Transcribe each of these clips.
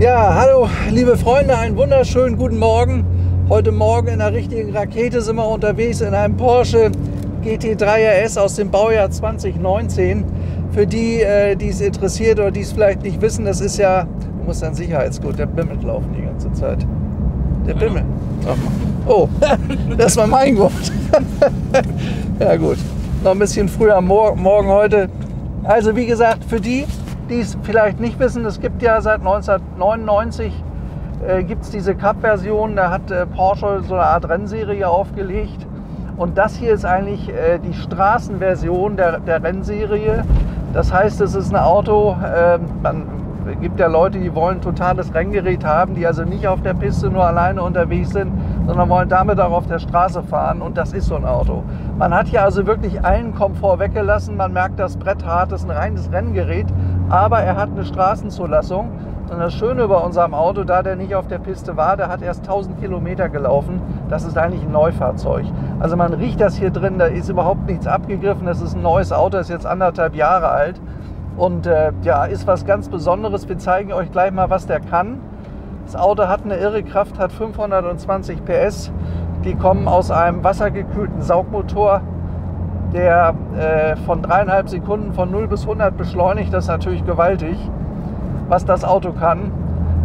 Ja, hallo liebe Freunde, einen wunderschönen guten Morgen. Heute Morgen in der richtigen Rakete sind wir unterwegs in einem Porsche GT3 RS aus dem Baujahr 2019. Für die, die es interessiert oder die es vielleicht nicht wissen, das ist ja, du musst ein Sicherheitsgurt, der bimmelt laufen die ganze Zeit. Der Bimmel. Oh, das war mein Wort. Ja gut, noch ein bisschen früher am Morgen heute. Also wie gesagt, für die es vielleicht nicht wissen, es gibt ja seit 1999 gibt es diese Cup-Version, da hat Porsche so eine Art Rennserie aufgelegt. Und das hier ist eigentlich die Straßenversion der Rennserie. Das heißt, es ist ein Auto, es gibt ja Leute, die wollen ein totales Renngerät haben, die also nicht auf der Piste nur alleine unterwegs sind, sondern wollen damit auch auf der Straße fahren, und das ist so ein Auto. Man hat hier also wirklich allen Komfort weggelassen, man merkt, das Brett hart ist ein reines Renngerät, aber er hat eine Straßenzulassung. Und das Schöne bei unserem Auto, da der nicht auf der Piste war, der hat erst 1000 Kilometer gelaufen, das ist eigentlich ein Neufahrzeug. Also man riecht das hier drin, da ist überhaupt nichts abgegriffen, das ist ein neues Auto, das ist jetzt 1,5 Jahre alt. Und ja, ist was ganz Besonderes. Wir zeigen euch gleich mal, was der kann. Das Auto hat eine irre Kraft, hat 520 PS. Die kommen aus einem wassergekühlten Saugmotor, der von 3,5 Sekunden von 0 bis 100 beschleunigt. Das ist natürlich gewaltig, was das Auto kann.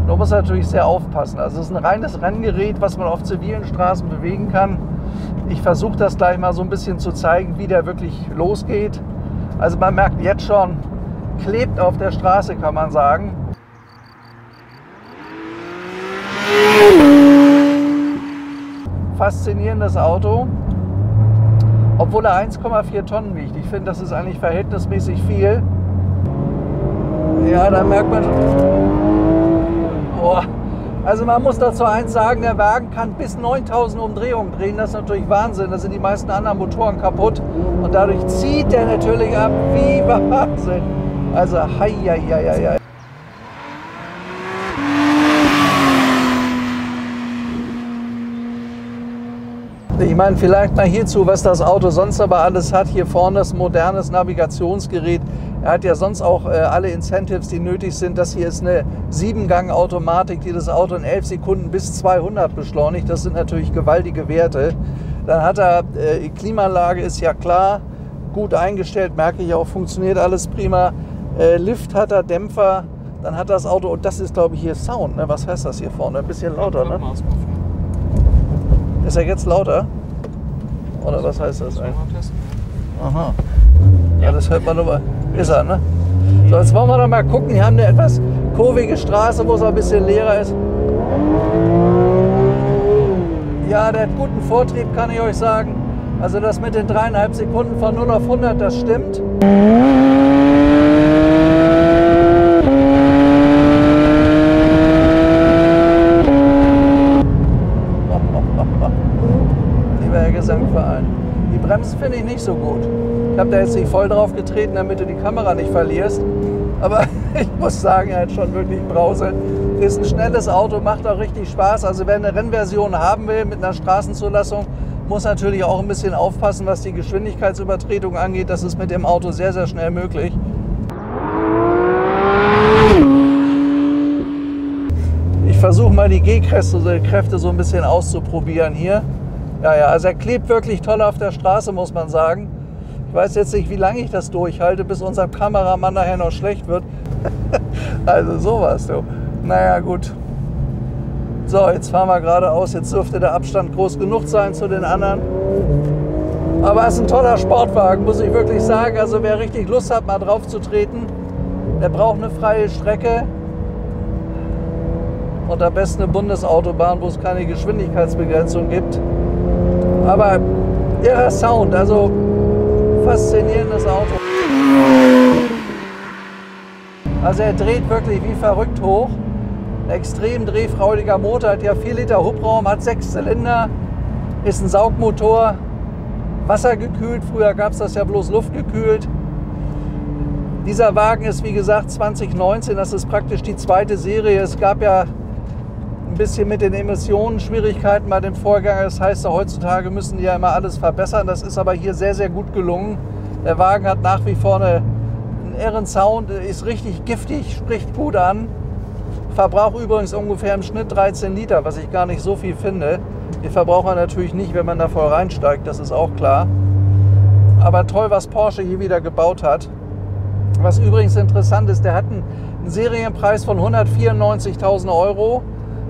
Man muss natürlich sehr aufpassen. Also es ist ein reines Renngerät, was man auf zivilen Straßen bewegen kann. Ich versuche das gleich mal so ein bisschen zu zeigen, wie der wirklich losgeht. Also man merkt jetzt schon, klebt auf der Straße, kann man sagen. Faszinierendes Auto, obwohl er 1,4 Tonnen wiegt. Ich finde, das ist eigentlich verhältnismäßig viel. Ja, da merkt man, boah. Also man muss dazu eins sagen, der Wagen kann bis 9000 Umdrehungen drehen. Das ist natürlich Wahnsinn, da sind die meisten anderen Motoren kaputt. Und dadurch zieht der natürlich ab wie Wahnsinn. Also, hei. Ich meine, vielleicht mal hierzu, was das Auto sonst aber alles hat. Hier vorne ist ein modernes Navigationsgerät. Er hat ja sonst auch alle Incentives, die nötig sind. Das hier ist eine 7-Gang-Automatik, die das Auto in 11 Sekunden bis 200 beschleunigt. Das sind natürlich gewaltige Werte. Dann hat er, Klimaanlage ist ja klar, gut eingestellt, merke ich auch, funktioniert alles prima. Lift hat er, Dämpfer, dann hat das Auto, und das ist glaube ich hier Sound, ne? Was heißt das hier vorne? Ein bisschen lauter, ne? Ist er jetzt lauter? Oder was heißt das eigentlich? Aha. Ja, das hört man nur mal. Ist er, ne? So, jetzt wollen wir doch mal gucken. Hier haben wir eine etwas kurvige Straße, wo es ein bisschen leerer ist. Ja, der hat guten Vortrieb, kann ich euch sagen. Also das mit den 3,5 Sekunden von 0 auf 100, das stimmt. Lieber Herr Gesangverein. Die Bremsen finde ich nicht so gut. Ich habe da jetzt nicht voll drauf getreten, damit du die Kamera nicht verlierst. Aber ich muss sagen, er hat schon wirklich Brause. Ist ein schnelles Auto, macht auch richtig Spaß. Also wer eine Rennversion haben will mit einer Straßenzulassung, muss natürlich auch ein bisschen aufpassen, was die Geschwindigkeitsübertretung angeht. Das ist mit dem Auto sehr, sehr schnell möglich. Ich versuche mal die G-Kräfte so ein bisschen auszuprobieren hier. Ja, also er klebt wirklich toll auf der Straße, muss man sagen. Ich weiß jetzt nicht, wie lange ich das durchhalte, bis unserem Kameramann nachher noch schlecht wird. Also sowas, du. Naja, gut. So, jetzt fahren wir geradeaus. Jetzt dürfte der Abstand groß genug sein zu den anderen. Aber es ist ein toller Sportwagen, muss ich wirklich sagen. Also wer richtig Lust hat, mal drauf zu treten, der braucht eine freie Strecke. Und am besten eine Bundesautobahn, wo es keine Geschwindigkeitsbegrenzung gibt. Aber irrer Sound, also faszinierendes Auto. Also er dreht wirklich wie verrückt hoch. Ein extrem drehfreudiger Motor, hat ja 4 Liter Hubraum, hat 6 Zylinder, ist ein Saugmotor, wassergekühlt. Früher gab es das ja bloß luftgekühlt. Dieser Wagen ist wie gesagt 2019, das ist praktisch die zweite Serie. Es gab ja ein bisschen mit den Emissionen Schwierigkeiten bei dem Vorgänger. Das heißt, heutzutage müssen die ja immer alles verbessern. Das ist aber hier sehr, sehr gut gelungen. Der Wagen hat nach wie vor einen irren Sound, ist richtig giftig, spricht gut an. Verbrauch übrigens ungefähr im Schnitt 13 Liter, was ich gar nicht so viel finde. Die Verbraucher natürlich nicht, wenn man da voll reinsteigt, das ist auch klar. Aber toll, was Porsche hier wieder gebaut hat. Was übrigens interessant ist, der hat einen Serienpreis von 194.000 Euro.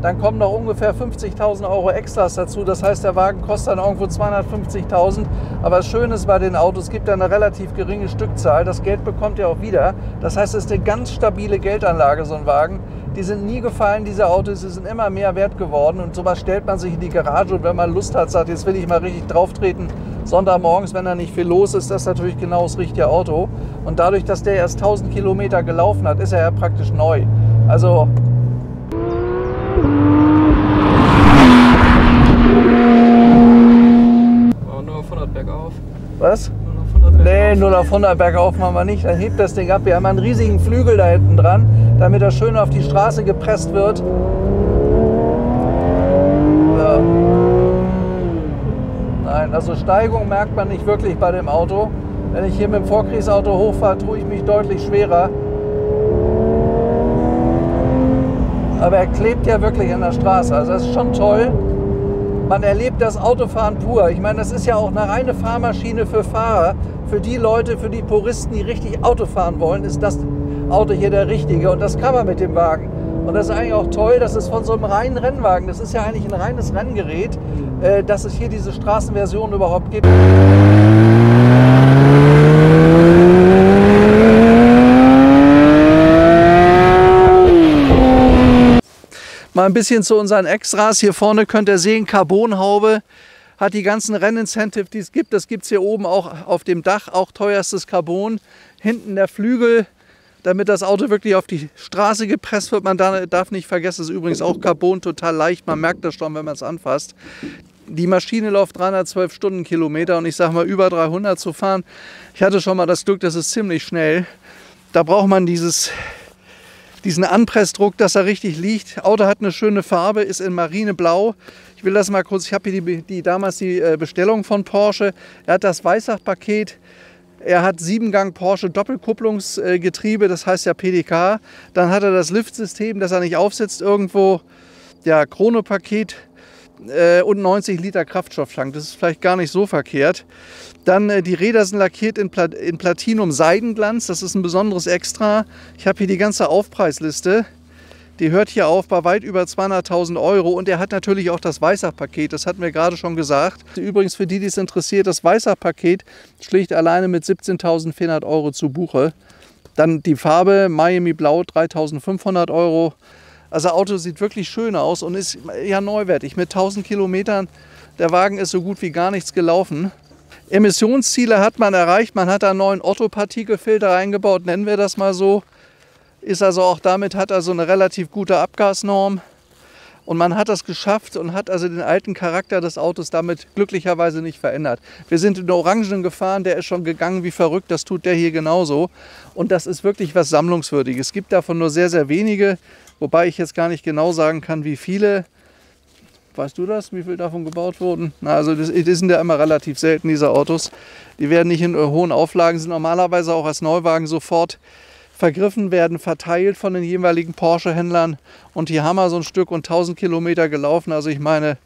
Dann kommen noch ungefähr 50.000 Euro Extras dazu. Das heißt, der Wagen kostet dann irgendwo 250.000. Aber das Schöne ist bei den Autos, es gibt eine relativ geringe Stückzahl. Das Geld bekommt ihr auch wieder. Das heißt, es ist eine ganz stabile Geldanlage, so ein Wagen. Die sind nie gefallen, diese Autos, die sind immer mehr wert geworden. Und sowas stellt man sich in die Garage und wenn man Lust hat, sagt, jetzt will ich mal richtig drauf treten. Sonntagmorgens, wenn da nicht viel los ist, das ist natürlich genau das richtige Auto. Und dadurch, dass der erst 1000 Kilometer gelaufen hat, ist er ja praktisch neu. Also nur auf 100 bergauf. was? Nur auf 100 bergauf. Nee, 0 auf 100 bergauf machen wir nicht. Dann hebt das Ding ab. Wir haben einen riesigen Flügel da hinten dran, damit er schön auf die Straße gepresst wird. Ja. Nein, also Steigung merkt man nicht wirklich bei dem Auto. Wenn ich hier mit dem Vorkriegsauto hochfahre, tue ich mich deutlich schwerer. Aber er klebt ja wirklich an der Straße. Also das ist schon toll. Man erlebt das Autofahren pur. Ich meine, das ist ja auch eine reine Fahrmaschine für Fahrer. Für die Leute, für die Puristen, die richtig Auto fahren wollen, ist das Auto hier der richtige. Und das kann man mit dem Wagen. Und das ist eigentlich auch toll, dass es von so einem reinen Rennwagen, das ist ja eigentlich ein reines Renngerät, dass es hier diese Straßenversion überhaupt gibt. Mal ein bisschen zu unseren Extras. Hier vorne könnt ihr sehen, Carbonhaube hat die ganzen Rennincentive, die es gibt. Das gibt es hier oben auch auf dem Dach, auch teuerstes Carbon. Hinten der Flügel, damit das Auto wirklich auf die Straße gepresst wird. Man darf nicht vergessen, es ist übrigens auch Carbon, total leicht. Man merkt das schon, wenn man es anfasst. Die Maschine läuft 312 Stundenkilometer und ich sage mal, über 300 zu fahren. Ich hatte schon mal das Glück, das ist ziemlich schnell. Da braucht man diesen Anpressdruck, dass er richtig liegt. Auto hat eine schöne Farbe, ist in Marineblau. Ich will das mal kurz, ich habe hier damals die Bestellung von Porsche. Er hat das Weissach-Paket. Er hat 7-Gang Porsche Doppelkupplungsgetriebe, das heißt ja PDK. Dann hat er das Liftsystem, das er nicht aufsetzt irgendwo. Ja, Chrono-Paket und 90 Liter Kraftstofftank. Das ist vielleicht gar nicht so verkehrt. Dann die Räder sind lackiert in Platinum Seidenglanz. Das ist ein besonderes Extra. Ich habe hier die ganze Aufpreisliste. Die hört hier auf bei weit über 200.000 Euro. Und er hat natürlich auch das Weissach-Paket. Das hatten wir gerade schon gesagt. Übrigens für die, die es interessiert, das Weissach-Paket schlägt alleine mit 17.400 Euro zu Buche. Dann die Farbe Miami Blau 3.500 Euro. Also das Auto sieht wirklich schön aus und ist ja neuwertig. Mit 1000 Kilometern, der Wagen ist so gut wie gar nichts gelaufen. Emissionsziele hat man erreicht. Man hat da einen neuen Otto-Partikelfilter eingebaut, nennen wir das mal so. Ist also auch damit, hat also eine relativ gute Abgasnorm. Und man hat das geschafft und hat also den alten Charakter des Autos damit glücklicherweise nicht verändert. Wir sind in den Orangen gefahren, der ist schon gegangen wie verrückt, das tut der hier genauso. Und das ist wirklich was Sammlungswürdiges. Es gibt davon nur sehr, sehr wenige, wobei ich jetzt gar nicht genau sagen kann, wie viele. Weißt du das, wie viele davon gebaut wurden? Na, also die sind ja immer relativ selten, diese Autos. Die werden nicht in hohen Auflagen, sind normalerweise auch als Neuwagen sofort vergriffen, werden verteilt von den jeweiligen Porsche-Händlern. Und hier haben wir so ein Stück und 1000 Kilometer gelaufen. Also ich meine,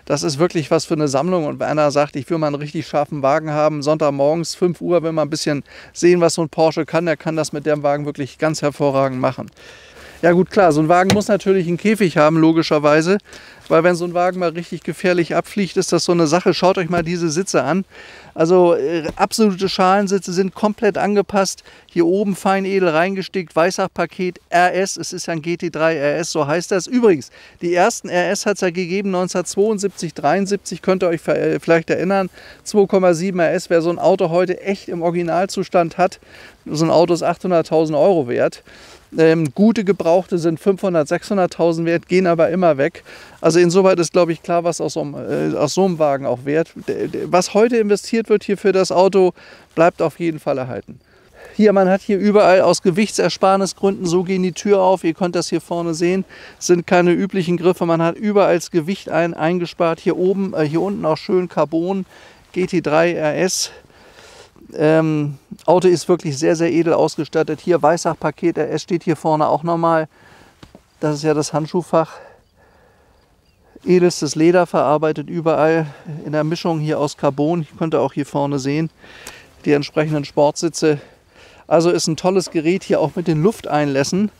das ist wirklich was für eine Sammlung. Und wenn einer sagt, ich will mal einen richtig scharfen Wagen haben, Sonntagmorgens 5 Uhr, will man ein bisschen sehen, was so ein Porsche kann, der kann das mit dem Wagen wirklich ganz hervorragend machen. Ja gut, klar, so ein Wagen muss natürlich einen Käfig haben, logischerweise. Weil wenn so ein Wagen mal richtig gefährlich abfliegt, ist das so eine Sache. Schaut euch mal diese Sitze an. Also absolute Schalensitze sind komplett angepasst. Hier oben fein edel reingestickt, Weissach-Paket RS. Es ist ja ein GT3 RS, so heißt das. Übrigens, die ersten RS hat es ja gegeben 1972, 73, könnt ihr euch vielleicht erinnern. 2,7 RS, wer so ein Auto heute echt im Originalzustand hat, so ein Auto ist 800.000 Euro wert. Gute Gebrauchte sind 500.000, 600.000 wert, gehen aber immer weg. Also insoweit ist, glaube ich, klar, was aus so einem Wagen auch wert. Was heute investiert wird hier für das Auto, bleibt auf jeden Fall erhalten. Hier, man hat hier überall aus Gewichtsersparnisgründen, so gehen die Tür auf, ihr könnt das hier vorne sehen, sind keine üblichen Griffe, man hat überall das Gewicht eingespart. Hier oben, hier unten auch schön Carbon, GT3 RS. Auto ist wirklich sehr, sehr edel ausgestattet. Hier Weissach-Paket RS steht hier vorne auch nochmal. Das ist ja das Handschuhfach. Edelstes Leder verarbeitet überall in der Mischung hier aus Carbon. Ich konnte auch hier vorne sehen, die entsprechenden Sportsitze. Also ist ein tolles Gerät hier auch mit den Lufteinlässen.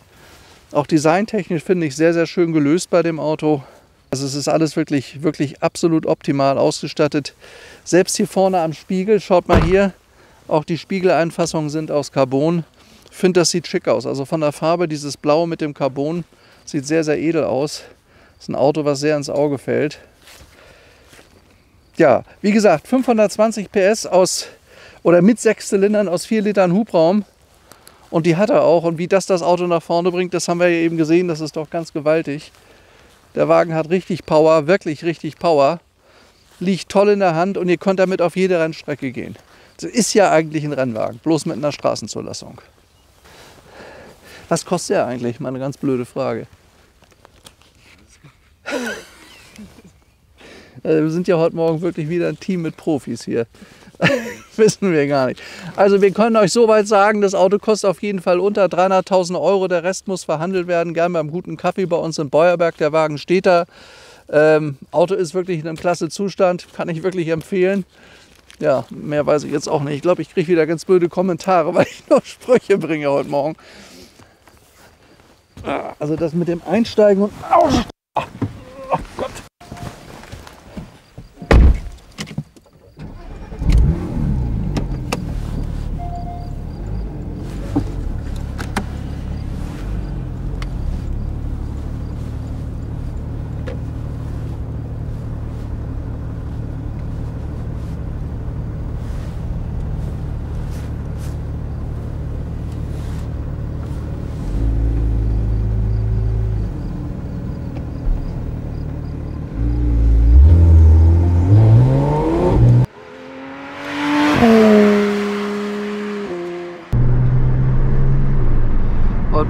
Auch designtechnisch finde ich sehr, sehr schön gelöst bei dem Auto. Also es ist alles wirklich, wirklich absolut optimal ausgestattet. Selbst hier vorne am Spiegel, schaut mal hier, auch die Spiegeleinfassungen sind aus Carbon. Ich finde, das sieht schick aus. Also von der Farbe, dieses Blau mit dem Carbon, sieht sehr, sehr edel aus. Das ist ein Auto, was sehr ins Auge fällt. Ja, wie gesagt, 520 PS mit 6 Zylindern aus 4 Litern Hubraum. Und die hat er auch. Und wie das Auto nach vorne bringt, das haben wir ja eben gesehen. Das ist doch ganz gewaltig. Der Wagen hat richtig Power, wirklich richtig Power. Liegt toll in der Hand und ihr könnt damit auf jede Rennstrecke gehen. Das ist ja eigentlich ein Rennwagen, bloß mit einer Straßenzulassung. Was kostet der eigentlich? Mal eine ganz blöde Frage. Also wir sind ja heute Morgen wirklich wieder ein Team mit Profis hier. Wissen wir gar nicht. Also wir können euch soweit sagen, das Auto kostet auf jeden Fall unter 300.000 Euro. Der Rest muss verhandelt werden, gern beim guten Kaffee bei uns in Beuerberg. Der Wagen steht da. Auto ist wirklich in einem klasse Zustand, kann ich wirklich empfehlen. Ja, mehr weiß ich jetzt auch nicht. Ich glaube, ich kriege wieder ganz blöde Kommentare, weil ich nur Sprüche bringe heute Morgen. Also das mit dem Einsteigen und... Oh Gott!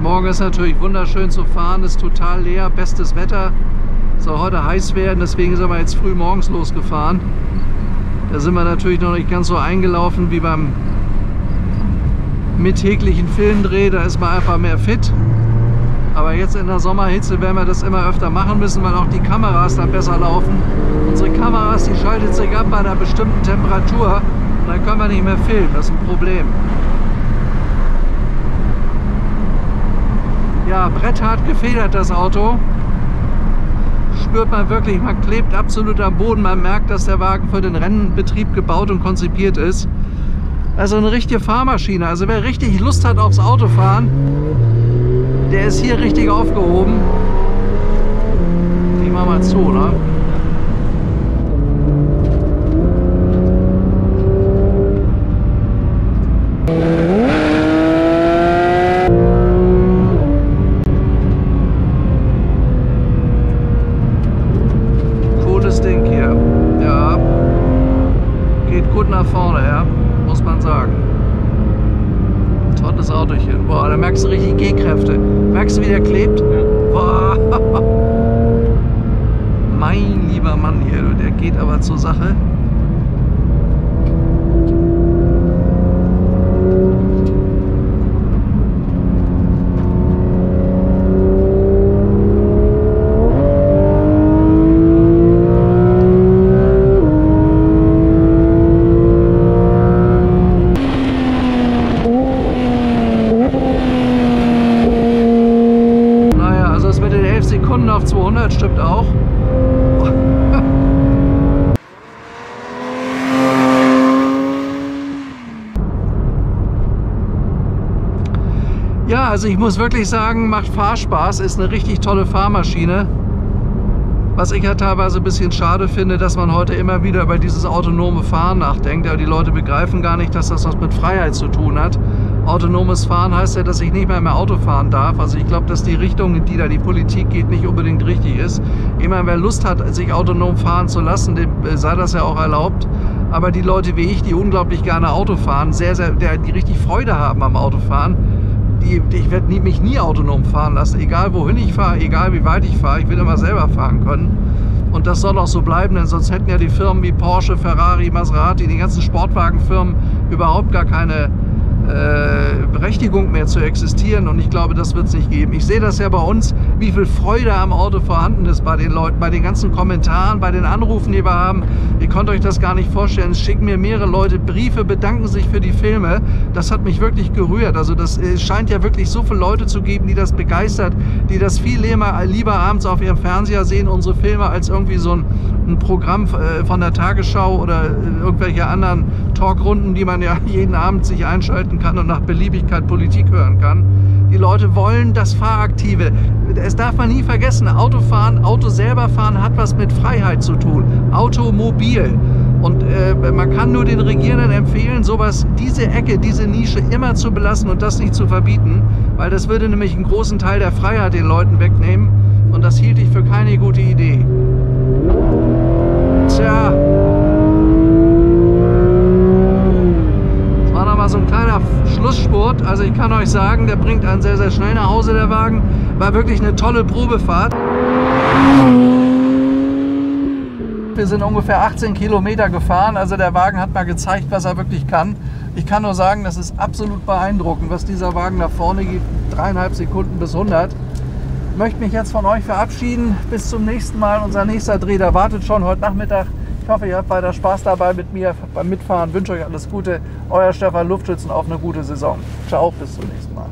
Morgen ist natürlich wunderschön zu fahren, ist total leer, bestes Wetter. Soll heute heiß werden, deswegen sind wir jetzt früh morgens losgefahren. Da sind wir natürlich noch nicht ganz so eingelaufen wie beim mittäglichen Filmdreh, da ist man einfach mehr fit. Aber jetzt in der Sommerhitze werden wir das immer öfter machen müssen, weil auch die Kameras dann besser laufen. Unsere Kameras, die schaltet sich ab bei einer bestimmten Temperatur und dann können wir nicht mehr filmen, das ist ein Problem. Ja, bretthart gefedert das Auto. Spürt man wirklich, man klebt absolut am Boden. Man merkt, dass der Wagen für den Rennbetrieb gebaut und konzipiert ist. Also eine richtige Fahrmaschine. Also wer richtig Lust hat aufs Autofahren, der ist hier richtig aufgehoben. Ich mach mal zu, ne? Vorne, ja, muss man sagen. Tolles Autochen. Boah, da merkst du richtig G-Kräfte. Merkst du, wie der klebt? Ja. Boah. Mein lieber Mann hier, der geht aber zur Sache. Auf 200 stimmt auch. Ja, also ich muss wirklich sagen, macht Fahrspaß, ist eine richtig tolle Fahrmaschine. Was ich ja teilweise ein bisschen schade finde, dass man heute immer wieder über dieses autonome Fahren nachdenkt. Ja, die Leute begreifen gar nicht, dass das was mit Freiheit zu tun hat. Autonomes Fahren heißt ja, dass ich nicht mehr Auto fahren darf. Also ich glaube, dass die Richtung, in die da die Politik geht, nicht unbedingt richtig ist. Immer wer Lust hat, sich autonom fahren zu lassen, dem sei das ja auch erlaubt. Aber die Leute wie ich, die unglaublich gerne Auto fahren, die richtig Freude haben am Autofahren, ich werde mich nie autonom fahren lassen. Egal wohin ich fahre, egal wie weit ich fahre, ich will immer selber fahren können. Und das soll auch so bleiben, denn sonst hätten ja die Firmen wie Porsche, Ferrari, Maserati, die ganzen Sportwagenfirmen überhaupt gar keine Berechtigung mehr zu existieren und ich glaube, das wird es nicht geben. Ich sehe das ja bei uns, wie viel Freude am Auto vorhanden ist bei den Leuten, bei den ganzen Kommentaren, bei den Anrufen, die wir haben. Ihr könnt euch das gar nicht vorstellen. Es schicken mir mehrere Leute Briefe, bedanken sich für die Filme. Das hat mich wirklich gerührt. Also das scheint ja wirklich so viele Leute zu geben, die das begeistert, die das viel lieber abends auf ihrem Fernseher sehen, unsere Filme, als irgendwie so ein Programm von der Tagesschau oder irgendwelche anderen Talkrunden, die man ja jeden Abend sich einschalten kann und nach Beliebigkeit Politik hören kann. Die Leute wollen das Fahraktive. Es darf man nie vergessen, Autofahren, Auto selber fahren hat was mit Freiheit zu tun. Automobil. Und man kann nur den Regierenden empfehlen, sowas, diese Ecke, diese Nische immer zu belassen und das nicht zu verbieten, weil das würde nämlich einen großen Teil der Freiheit den Leuten wegnehmen und das hielt ich für keine gute Idee. Tja, das war nochmal so ein kleiner Schlussspurt. Also ich kann euch sagen, der bringt einen sehr, sehr schnell nach Hause, der Wagen. War wirklich eine tolle Probefahrt. Wir sind ungefähr 18 Kilometer gefahren, also der Wagen hat mal gezeigt, was er wirklich kann. Ich kann nur sagen, das ist absolut beeindruckend, was dieser Wagen nach vorne geht. 3,5 Sekunden bis 100. Ich möchte mich jetzt von euch verabschieden. Bis zum nächsten Mal. Unser nächster Dreh, der wartet schon heute Nachmittag. Ich hoffe, ihr habt weiter Spaß dabei mit mir beim Mitfahren. Ich wünsche euch alles Gute. Euer Stefan Luftschützen auf eine gute Saison. Ciao, bis zum nächsten Mal.